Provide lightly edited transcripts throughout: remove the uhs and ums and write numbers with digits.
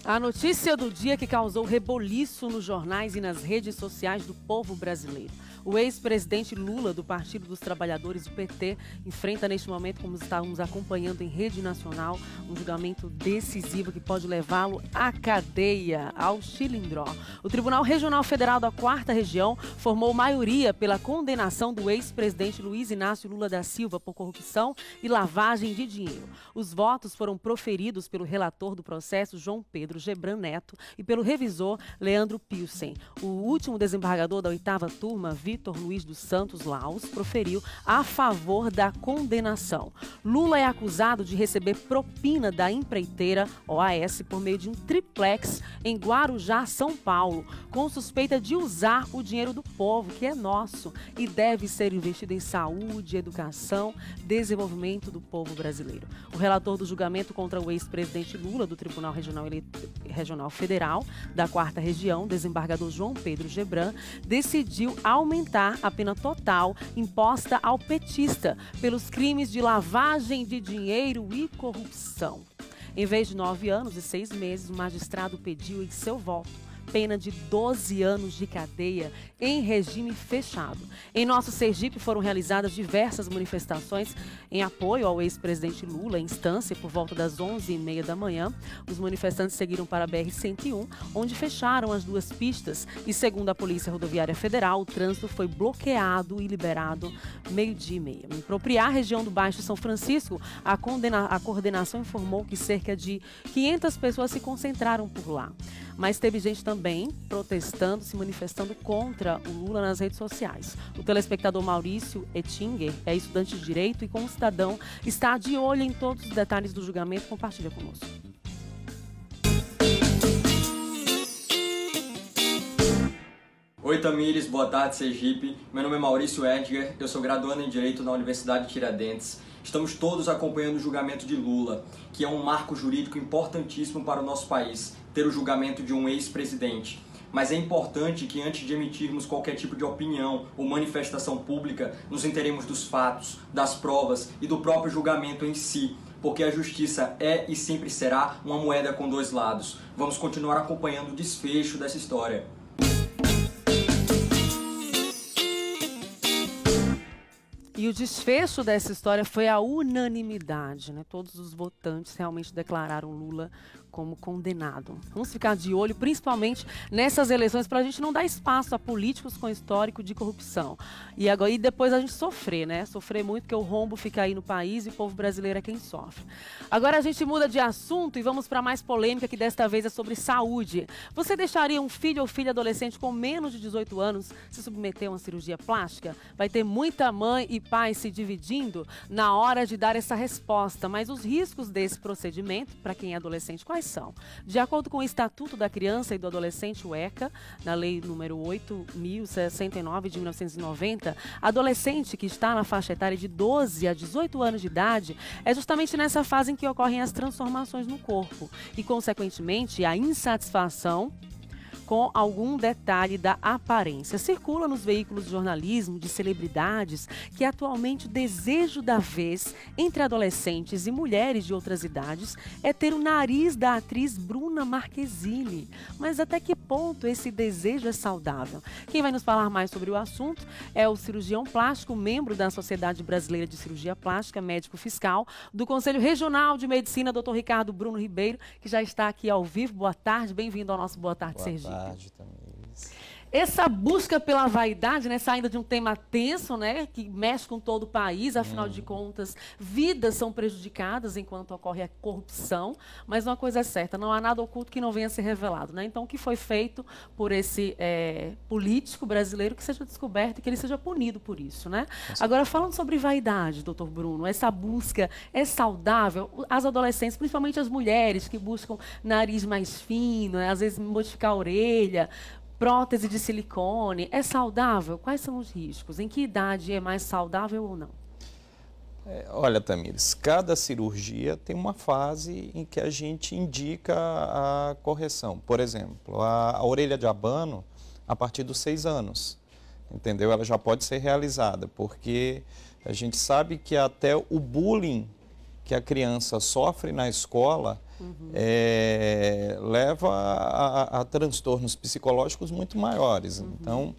A notícia do dia que causou reboliço nos jornais e nas redes sociais do povo brasileiro. O ex-presidente Lula, do Partido dos Trabalhadores, o PT, enfrenta neste momento, como estávamos acompanhando em rede nacional, um julgamento decisivo que pode levá-lo à cadeia, ao Chilindró. O Tribunal Regional Federal da 4ª Região formou maioria pela condenação do ex-presidente Luiz Inácio Lula da Silva por corrupção e lavagem de dinheiro. Os votos foram proferidos pelo relator do processo, João Pedro Gebran Neto, e pelo revisor, Leandro Pilsen. O último desembargador da 8ª turma, Vitor Luiz dos Santos Laus, proferiu a favor da condenação. Lula é acusado de receber propina da empreiteira OAS por meio de um triplex em Guarujá, São Paulo, com suspeita de usar o dinheiro do povo, que é nosso, e deve ser investido em saúde, educação, desenvolvimento do povo brasileiro. O relator do julgamento contra o ex-presidente Lula do Tribunal Regional Federal da 4ª Região, desembargador João Pedro Gebran, decidiu aumentar a pena total imposta ao petista pelos crimes de lavagem de dinheiro e corrupção. Em vez de 9 anos e 6 meses, o magistrado pediu em seu voto pena de 12 anos de cadeia em regime fechado. Em nosso Sergipe foram realizadas diversas manifestações em apoio ao ex-presidente Lula, em instância, por volta das 11h30 da manhã. Os manifestantes seguiram para a BR-101, onde fecharam as 2 pistas e, segundo a Polícia Rodoviária Federal, o trânsito foi bloqueado e liberado meio-dia e meia. Em Propriá, região do Baixo São Francisco, a coordenação informou que cerca de 500 pessoas se concentraram por lá. Mas teve gente também protestando, se manifestando contra o Lula nas redes sociais. O telespectador Maurício Ettinger é estudante de Direito e, como cidadão, está de olho em todos os detalhes do julgamento. Compartilha conosco. Oi, Tamires, boa tarde, Sergipe. Meu nome é Maurício Edgar, eu sou graduando em Direito na Universidade de Tiradentes. Estamos todos acompanhando o julgamento de Lula, que é um marco jurídico importantíssimo para o nosso país, ter o julgamento de um ex-presidente. Mas é importante que, antes de emitirmos qualquer tipo de opinião ou manifestação pública, nos inteiremos dos fatos, das provas e do próprio julgamento em si, porque a justiça é e sempre será uma moeda com 2 lados. Vamos continuar acompanhando o desfecho dessa história. E o desfecho dessa história foi a unanimidade, né? Todos os votantes realmente declararam Lula como condenado. Vamos ficar de olho, principalmente nessas eleições, para a gente não dar espaço a políticos com histórico de corrupção. E depois a gente sofrer, né? Sofrer muito, porque o rombo fica aí no país e o povo brasileiro é quem sofre. Agora a gente muda de assunto e vamos para mais polêmica, que desta vez é sobre saúde. Você deixaria um filho ou filha adolescente com menos de 18 anos se submeter a uma cirurgia plástica? Vai ter muita mãe e pai se dividindo na hora de dar essa resposta, mas os riscos desse procedimento, para quem é adolescente, quais são? De acordo com o Estatuto da Criança e do Adolescente, o ECA, na Lei número 8.069 de 1990, adolescente que está na faixa etária de 12 a 18 anos de idade é justamente nessa fase em que ocorrem as transformações no corpo e, consequentemente, a insatisfação com algum detalhe da aparência. Circula nos veículos de jornalismo de celebridades que atualmente o desejo da vez entre adolescentes e mulheres de outras idades é ter o nariz da atriz Bruna Marquezine. Mas até que ponto esse desejo é saudável? Quem vai nos falar mais sobre o assunto é o cirurgião plástico, membro da Sociedade Brasileira de Cirurgia Plástica, médico fiscal, do Conselho Regional de Medicina, Dr. Ricardo Bruno Ribeiro, que já está aqui ao vivo. Boa tarde, bem-vindo ao nosso Boa Tarde, Sergipe. Essa busca pela vaidade, né, saindo de um tema tenso, né, que mexe com todo o país, afinal de contas, vidas são prejudicadas enquanto ocorre a corrupção, mas uma coisa é certa, não há nada oculto que não venha a ser revelado, né? Então, o que foi feito por esse político brasileiro que seja descoberto e que ele seja punido por isso, né? Agora, falando sobre vaidade, doutor Bruno, essa busca é saudável? As adolescentes, principalmente as mulheres que buscam nariz mais fino, né, às vezes modificar a orelha, prótese de silicone, é saudável? Quais são os riscos? Em que idade é mais saudável ou não? Olha, Tamires, cada cirurgia tem uma fase em que a gente indica a correção. Por exemplo, a orelha de abano, a partir dos 6 anos, entendeu? Ela já pode ser realizada, porque a gente sabe que até o bullying que a criança sofre na escola leva a transtornos psicológicos muito maiores. Então,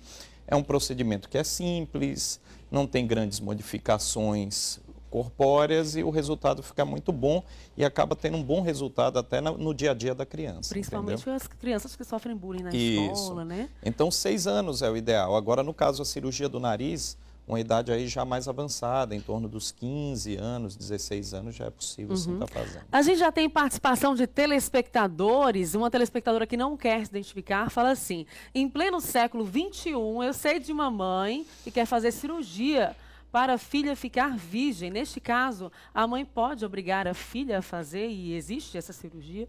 é um procedimento que é simples, não tem grandes modificações corpóreas e o resultado fica muito bom e acaba tendo um bom resultado até no dia a dia da criança. Principalmente entendeu? as crianças que sofrem bullying na Isso. escola, né? Então, 6 anos é o ideal. Agora, no caso, a cirurgia do nariz, uma idade aí já mais avançada, em torno dos 15 anos, 16 anos, já é possível sim estar fazendo. A gente já tem participação de telespectadores. Uma telespectadora que não quer se identificar fala assim: em pleno século XXI, eu sei de uma mãe que quer fazer cirurgia para a filha ficar virgem. Neste caso, a mãe pode obrigar a filha a fazer e existe essa cirurgia?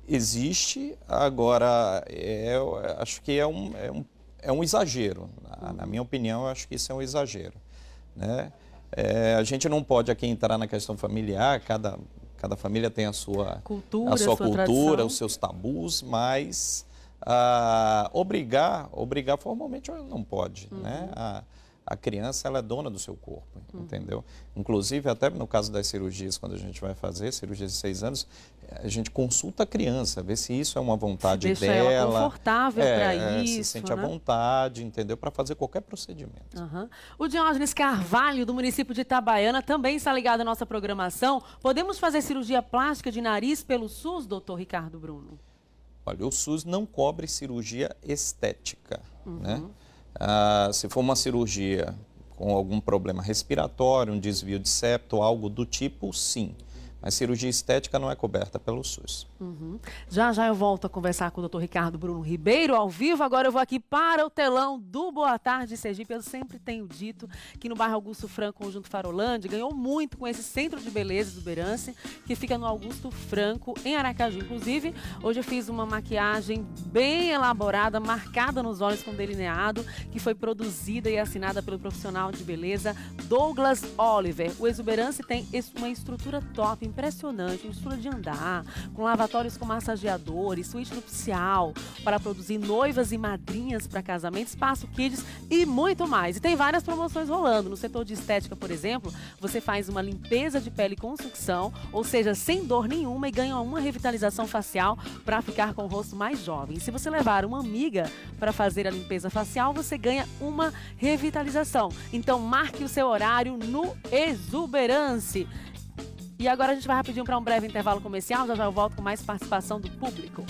Existe, agora, eu acho que é um exagero. Na minha opinião, eu acho que isso é um exagero, né? A gente não pode aqui entrar na questão familiar, cada família tem a sua cultura, os seus tabus, mas obrigar formalmente não pode, né? A criança, ela é dona do seu corpo, entendeu? Inclusive, até no caso das cirurgias, quando a gente vai fazer cirurgias de 6 anos, a gente consulta a criança, vê se isso é uma vontade deixa dela. Ela confortável para isso, se sente à vontade, entendeu? Para fazer qualquer procedimento. O Diógenes Carvalho, do município de Itabaiana, também está ligado à nossa programação. Podemos fazer cirurgia plástica de nariz pelo SUS, doutor Ricardo Bruno? Olha, o SUS não cobre cirurgia estética, né? Se for uma cirurgia com algum problema respiratório, um desvio de septo, algo do tipo, sim. Mas cirurgia estética não é coberta pelo SUS. Já eu volto a conversar com o Dr. Ricardo Bruno Ribeiro ao vivo. Agora eu vou aqui para o telão do Boa Tarde Sergipe. Eu sempre tenho dito que no bairro Augusto Franco, Conjunto Farolândia, ganhou muito com esse centro de beleza exuberância que fica no Augusto Franco, em Aracaju. Inclusive, hoje eu fiz uma maquiagem bem elaborada, marcada nos olhos com delineado, que foi produzida e assinada pelo profissional de beleza Douglas Oliver. O Exuberance tem uma estrutura top, impressionante, uma estrutura de andar, com lavatórios com massageadores, suíte nupcial para produzir noivas e madrinhas para casamento, espaço kids e muito mais. E tem várias promoções rolando. No setor de estética, por exemplo, você faz uma limpeza de pele com sucção, ou seja, sem dor nenhuma, e ganha uma revitalização facial para ficar com o rosto mais jovem. E se você levar uma amiga para fazer a limpeza facial, você ganha uma revitalização. Então marque o seu horário no Exuberance. E agora a gente vai rapidinho para um breve intervalo comercial, já eu volto com mais participação do público.